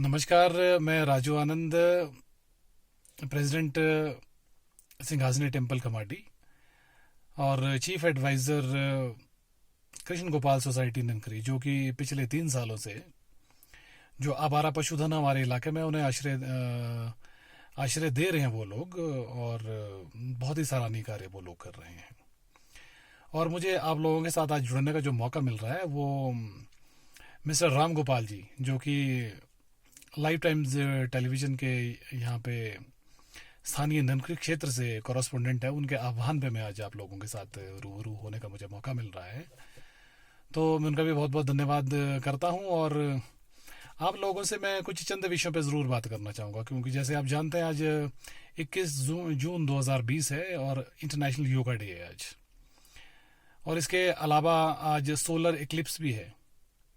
नमस्कार। मैं Raju Anand, president Sinhasani temple committee और chief adviser Krishna Gopal society Nankari, जो कि पिछले 3 सालों से जो आवारा पशुधन हमारे इलाके में उन्हें आश्रय दे रहे हैं वो लोग, और बहुत ही सराहनीय कार्य वो लोग कर रहे हैं। और मुझे आप लोगों के साथ आज जुड़ने का जो मौका मिल रहा है वो मिस्टर राम गोपाल जी, जो कि लाइव टाइम्स टेलीविज़न के यहाँ पे स्थानीय ननकरी क्षेत्र से कॉरेस्पोंडेंट है, उनके आह्वान पे मैं आज आप लोगों के साथ रूबरू होने का मुझे मौका मिल रहा है। तो मैं उनका भी बहुत बहुत धन्यवाद करता हूँ। और आप लोगों से मैं कुछ चंद विषयों पे ज़रूर बात करना चाहूँगा, क्योंकि जैसे आप जानते हैं आज 21 जून 2020 है और इंटरनेशनल योगा डे है आज। और इसके अलावा आज सोलर इक्लिप्स भी है,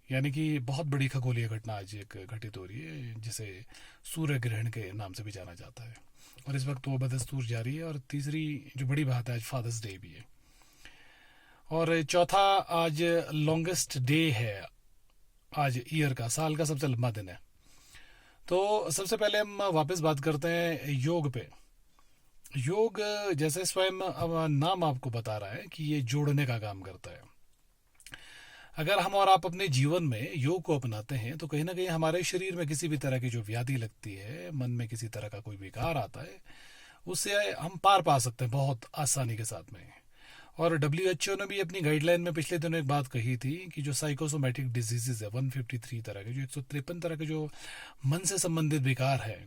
यानी कि बहुत बड़ी खगोलीय घटना आज एक घटित हो रही है, जिसे सूर्य ग्रहण के नाम से भी जाना जाता है। और इस वक्त वो बदस्तूर जारी है। और तीसरी जो बड़ी बात है, आज फादर्स डे भी है। और चौथा, आज लॉन्गेस्ट डे है आज ईयर का, साल का सबसे लंबा दिन है। तो सबसे पहले हम वापस बात करते हैं योग पे। योग, जैसे स्वयं नाम आपको बता रहा है कि ये जोड़ने का काम करता है। अगर हम और आप अपने जीवन में योग को अपनाते हैं तो कहीं ना कहीं हमारे शरीर में किसी भी तरह की जो व्याधि लगती है, मन में किसी तरह का कोई विकार आता है, उससे हम पार पा सकते हैं बहुत आसानी के साथ में। और WHO ने भी अपनी गाइडलाइन में पिछले दिनों एक बात कही थी कि जो साइकोसोमैटिक डिजीजेज है, 153 तरह के, जो 153 तरह के जो मन से संबंधित विकार है,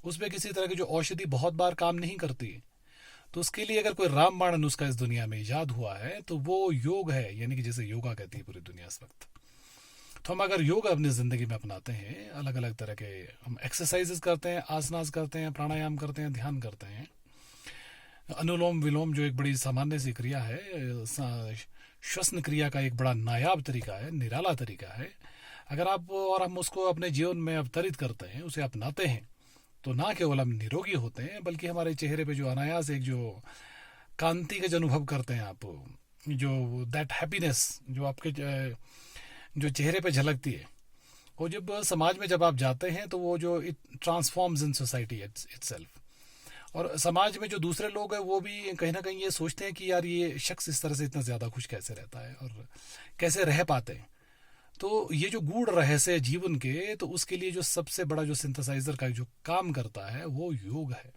उसमें किसी तरह की जो औषधि बहुत बार काम नहीं करती। तो उसके लिए अगर कोई रामबाण नुस्खा इस दुनिया में ईजाद हुआ है तो वो योग है, यानी कि जैसे योगा कहती है पूरी दुनिया इस वक्त। तो हम अगर योग अपनी ज़िंदगी में अपनाते हैं, अलग अलग तरह के हम एक्सरसाइजेस करते हैं, आसनास करते हैं, प्राणायाम करते हैं, ध्यान करते हैं, अनुलोम विलोम जो एक बड़ी सामान्य सी क्रिया है, श्वसन क्रिया का एक बड़ा नायाब तरीका है, निराला तरीका है। अगर आप और हम उसको अपने जीवन में अवतरित करते हैं, उसे अपनाते हैं, तो ना केवल हम निरोगी होते हैं, बल्कि हमारे चेहरे पे जो अनायास एक जो कांति का जो अनुभव करते हैं आप, जो दैट हैप्पीनेस जो आपके जो चेहरे पे झलकती है, वो जब समाज में जब आप जाते हैं तो वो जो it transforms in society itself. और समाज में जो दूसरे लोग हैं वो भी कहीं ना कहीं ये सोचते हैं कि यार ये शख्स इस तरह से इतना ज़्यादा खुश कैसे रहता है और कैसे रह पाते हैं। तो ये जो गूढ़ रहस्य जीवन के, तो उसके लिए जो सबसे बड़ा जो सिंथेसाइजर का जो काम करता है वो योग है।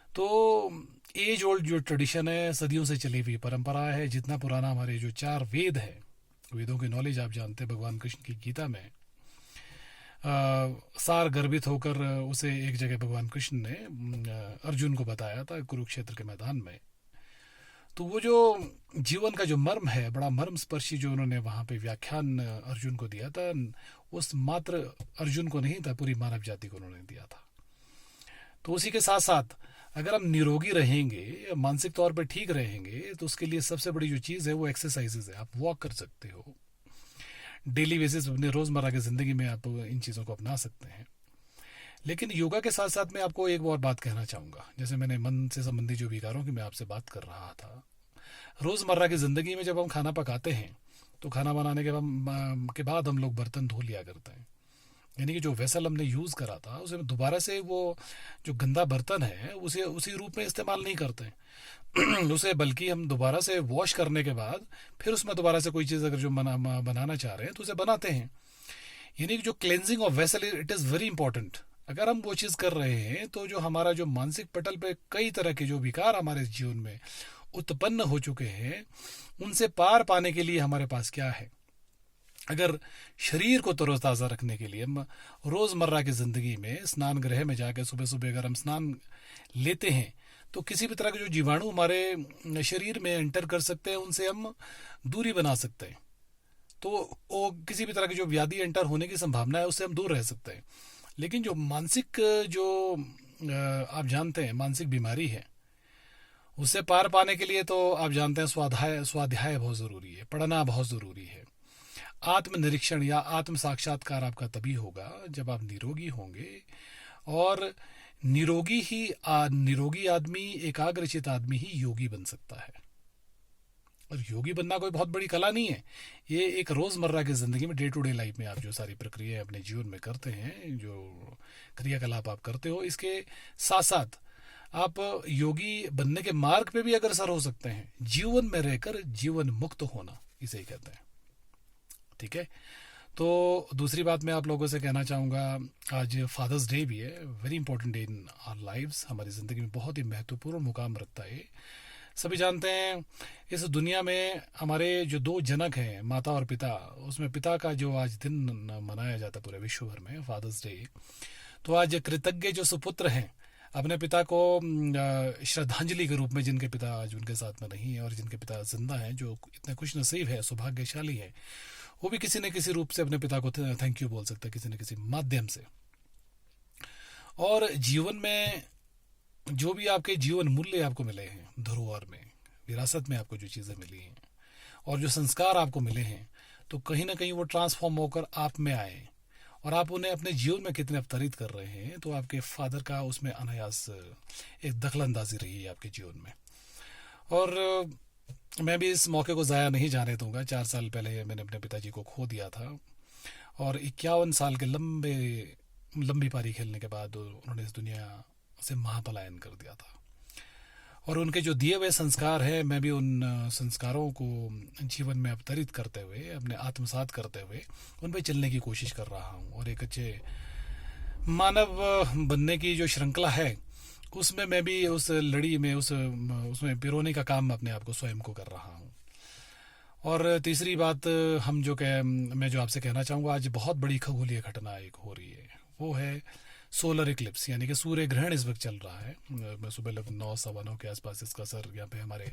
तो एज ओल्ड जो ट्रेडिशन है, सदियों से चली हुई परंपरा है, जितना पुराना हमारे जो 4 वेद है, वेदों की नॉलेज आप जानते हैं, भगवान कृष्ण की गीता में सार गर्भित होकर उसे एक जगह भगवान कृष्ण ने अर्जुन को बताया था कुरुक्षेत्र के मैदान में। तो वो जो जीवन का जो मर्म है, बड़ा मर्म स्पर्शी जो उन्होंने वहाँ पे व्याख्यान अर्जुन को दिया था, उस मात्र अर्जुन को नहीं था, पूरी मानव जाति को उन्होंने दिया था। तो उसी के साथ साथ अगर हम निरोगी रहेंगे, मानसिक तौर पर ठीक रहेंगे, तो उसके लिए सबसे बड़ी जो चीज़ है वो एक्सरसाइजेज है। आप वॉक कर सकते हो डेली बेसिस, अपने रोज़मर्रा की ज़िंदगी में आप इन चीज़ों को अपना सकते हैं। लेकिन योगा के साथ साथ मैं आपको एक और बात कहना चाहूँगा। जैसे मैंने मन से संबंधित जो विकारों की मैं आपसे बात कर रहा था, रोज़मर्रा की ज़िंदगी में जब हम खाना पकाते हैं तो खाना बनाने के बाद हम लोग बर्तन धो लिया करते हैं, यानी कि जो वेसल हमने यूज़ करा था उसे दोबारा से वो जो गंदा बर्तन है उसे उसी रूप में इस्तेमाल नहीं करते हैं उसे बल्कि हम दोबारा से वॉश करने के बाद फिर उसमें दोबारा से कोई चीज़ अगर जो बनाना चाह रहे हैं तो उसे बनाते हैं। यानी कि जो cleansing of vessel, it is very important. अगर हम वो चीज़ कर रहे हैं तो जो हमारा जो मानसिक पटल पे कई तरह के जो विकार हमारे जीवन में उत्पन्न हो चुके हैं, उनसे पार पाने के लिए हमारे पास क्या है। अगर शरीर को तरोताज़ा रखने के लिए हम रोज़मर्रा की ज़िंदगी में स्नान गृह में जाकर सुबह सुबह अगर हम स्नान लेते हैं तो किसी भी तरह के जो जीवाणु हमारे शरीर में एंटर कर सकते हैं उनसे हम दूरी बना सकते हैं। तो वो किसी भी तरह की जो व्याधि एंटर होने की संभावना है उससे हम दूर रह सकते हैं। लेकिन जो मानसिक जो आप जानते हैं मानसिक बीमारी है, उससे पार पाने के लिए तो आप जानते हैं स्वाध्याय बहुत ज़रूरी है, पढ़ना बहुत ज़रूरी है। आत्मनिरीक्षण या आत्म साक्षात्कार आपका तभी होगा जब आप निरोगी होंगे। और निरोगी आदमी, एकाग्रचित आदमी ही योगी बन सकता है। और योगी बनना कोई बहुत बड़ी कला नहीं है, ये एक रोज़मर्रा की ज़िंदगी में, डे टू डे लाइफ में आप जो सारी प्रक्रियाएं अपने जीवन में करते हैं, जो क्रियाकलाप आप करते हो, इसके साथ साथ आप योगी बनने के मार्ग पे भी अग्रसर हो सकते हैं। जीवन में रहकर जीवन मुक्त होना, इसे ही कहते हैं। ठीक है, तो दूसरी बात मैं आप लोगों से कहना चाहूँगा, आज फादर्स डे भी है, very important day in our lives, हमारी ज़िंदगी में बहुत ही महत्वपूर्ण मुकाम रखता है। सभी जानते हैं इस दुनिया में हमारे जो दो जनक हैं, माता और पिता, उसमें पिता का जो आज दिन मनाया जाता है पूरे विश्व भर में, फादर्स डे, तो आज कृतज्ञ जो सुपुत्र हैं अपने पिता को श्रद्धांजलि के रूप में, जिनके पिता आज उनके साथ में नहीं है और जिनके पिता जिंदा हैं, जो इतने खुश नसीब है, सौभाग्यशाली है, वो भी किसी न किसी रूप से अपने पिता को थैंक यू बोल सकते हैं, किसी न किसी माध्यम से। और जीवन में जो भी आपके जीवन मूल्य आपको मिले हैं, धरोहर में, विरासत में आपको जो चीज़ें मिली हैं और जो संस्कार आपको मिले हैं, तो कहीं ना कहीं वो ट्रांसफॉर्म होकर आप में आए और आप उन्हें अपने जीवन में कितने अवतरित कर रहे हैं, तो आपके फादर का उसमें अनायास एक दखलंदाजी रही है आपके जीवन में। और मैं भी इस मौके को ज़ाया नहीं जाने दूंगा। 4 साल पहले मैंने अपने पिताजी को खो दिया था और 51 साल के लंबी पारी खेलने के बाद उन्होंने इस दुनिया से महापलायन कर दिया था। और उनके जो दिए हुए संस्कार हैं, मैं भी उन संस्कारों को जीवन में अवतरित करते हुए, अपने आत्मसात करते हुए उन पर चलने की कोशिश कर रहा हूँ। और एक अच्छे मानव बनने की जो श्रृंखला है, उसमें मैं भी उस लड़ी में उसमें पिरोने का काम अपने आप को स्वयं को कर रहा हूँ। और तीसरी बात मैं जो आपसे कहना चाहूँगा, आज बहुत बड़ी खगोलीय घटना एक हो रही है, वो है सोलर इक्लिप्स, यानी कि सूर्य ग्रहण इस वक्त चल रहा है। सुबह लगभग 9-9:15 के आसपास इसका असर यहाँ पे हमारे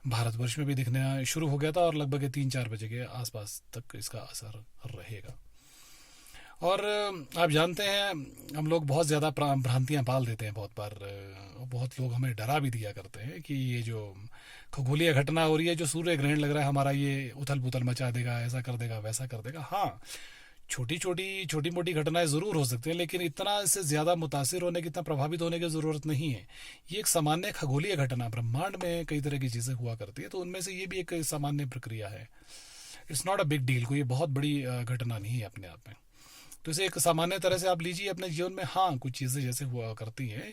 भारतवर्ष में भी दिखना शुरू हो गया था और लगभग 3-4 बजे के आसपास तक इसका असर रहेगा। और आप जानते हैं हम लोग बहुत ज़्यादा भ्रांतियाँ पाल देते हैं बहुत बार, बहुत लोग हमें डरा भी दिया करते हैं कि ये जो खगोलीय घटना हो रही है, जो सूर्य ग्रहण लग रहा है हमारा, ये उथल पुथल मचा देगा, ऐसा कर देगा, वैसा कर देगा। हाँ, छोटी मोटी घटनाएं ज़रूर हो सकती हैं, लेकिन इतना इससे ज़्यादा मुतासिर होने की, इतना प्रभावित होने की ज़रूरत नहीं है। ये एक सामान्य खगोलीय घटना, ब्रह्मांड में कई तरह की चीज़ें हुआ करती है, तो उनमें से ये भी एक सामान्य प्रक्रिया है। It's not a big deal, कोई बहुत बड़ी घटना नहीं है अपने आप में। तो इसे एक सामान्य तरह से आप लीजिए अपने जीवन में। हाँ, कुछ चीज़ें जैसे हुआ करती हैं,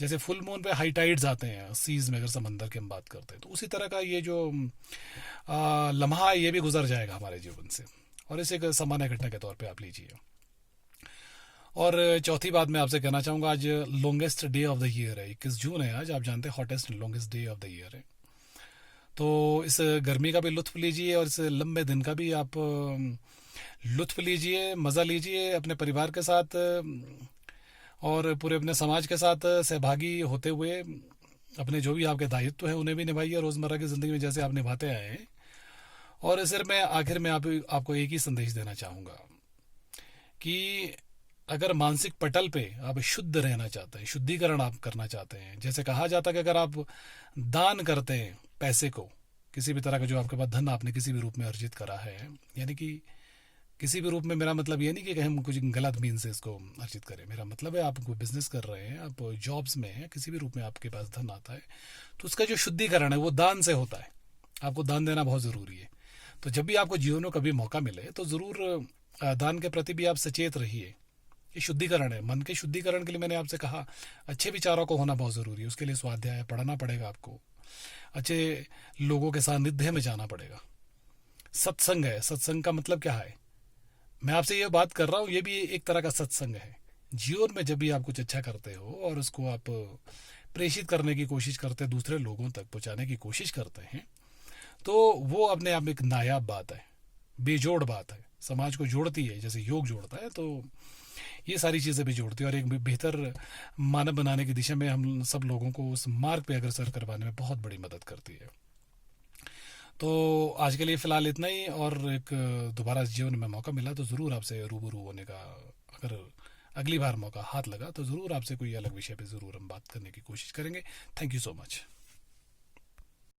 जैसे फुल मून पे हाई टाइड्स आते हैं सीज में, अगर समंदर की हम बात करते हैं, तो उसी तरह का ये जो लम्हा है, ये भी गुजर जाएगा हमारे जीवन से, और इसे एक सामान्य घटना के तौर पे आप लीजिए। और चौथी बात मैं आपसे कहना चाहूँगा, आज longest day of the year है, 21 जून है आज, आप जानते हैं hottest longest day of the year है। तो इस गर्मी का भी लुत्फ लीजिए और इस लंबे दिन का भी आप लुत्फ लीजिए, मज़ा लीजिए अपने परिवार के साथ और पूरे अपने समाज के साथ सहभागी होते हुए। अपने जो भी आपके दायित्व हैं उन्हें भी निभाइए रोज़मर्रा की ज़िंदगी में, जैसे आप निभाते आए हैं। और सिर्फ मैं आखिर में आपको एक ही संदेश देना चाहूँगा कि अगर मानसिक पटल पे आप शुद्ध रहना चाहते हैं, शुद्धिकरण आप करना चाहते हैं, जैसे कहा जाता है कि अगर आप दान करते हैं पैसे को, किसी भी तरह का जो आपके पास धन आपने किसी भी रूप में अर्जित करा है, यानी कि किसी भी रूप में, मेरा मतलब ये नहीं कि हम कुछ गलत मीन से इसको अर्जित करें, मेरा मतलब है आप कोई बिजनेस कर रहे हैं, आप जॉब्स में हैं, किसी भी रूप में आपके पास धन आता है, तो उसका जो शुद्धिकरण है वो दान से होता है। आपको दान देना बहुत ज़रूरी है। तो जब भी आपको जीवन में कभी मौका मिले तो ज़रूर दान के प्रति भी आप सचेत रहिए। ये शुद्धिकरण है, मन के शुद्धिकरण के लिए मैंने आपसे कहा अच्छे विचारों को होना बहुत ज़रूरी है। उसके लिए स्वाध्याय पढ़ना पड़ेगा, आपको अच्छे लोगों के सानिध्य में जाना पड़ेगा। सत्संग है, सत्संग का मतलब क्या है, मैं आपसे ये बात कर रहा हूँ, ये भी एक तरह का सत्संग है। जीवन में जब भी आप कुछ अच्छा करते हो और उसको आप प्रेषित करने की कोशिश करते हैं, दूसरे लोगों तक पहुँचाने की कोशिश करते हैं, तो वो अपने आप में एक नायाब बात है, बेजोड़ बात है, समाज को जोड़ती है, जैसे योग जोड़ता है, तो ये सारी चीज़ें भी जोड़ती है और एक बेहतर मानव बनाने की दिशा में हम सब लोगों को उस मार्ग पे अग्रसर करवाने में बहुत बड़ी मदद करती है। तो आज के लिए फ़िलहाल इतना ही, और एक दोबारा जीवन में मौका मिला तो ज़रूर आपसे रूबरू होने का, अगर अगली बार मौका हाथ लगा तो ज़रूर आपसे कोई अलग विषय पे ज़रूर हम बात करने की कोशिश करेंगे। Thank you so much.